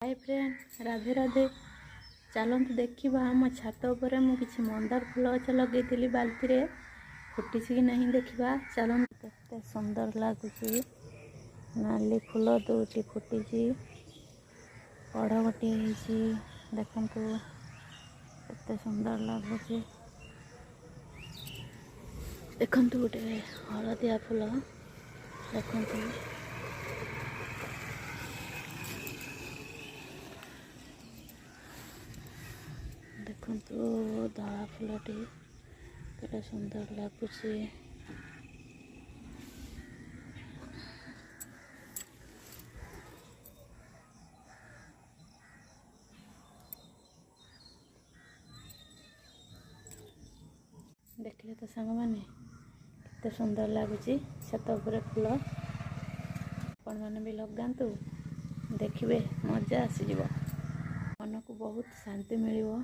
Hi friend, Radhe Radhe. चलतु देखा आम छात उपरे मु किछि मंदार फूल गछ लगे बाल्टी रे फुटी कि नहीं देखा। चलतु केते सुंदर लगुच नाली फूल दूटी फुटी बड़ गोटे देखु केते सुंदर लगुच। देखु गोटे हलदिया फूल देखु देखु धला फूलटी केते सुंदर लगुच। देखिले तो सांग माने केते सुंदर लगुच छात उपरे फूल। आपण माने भी लगातु देखिए मजा आसीजिवो, मन को बहुत शांति मिलिवो।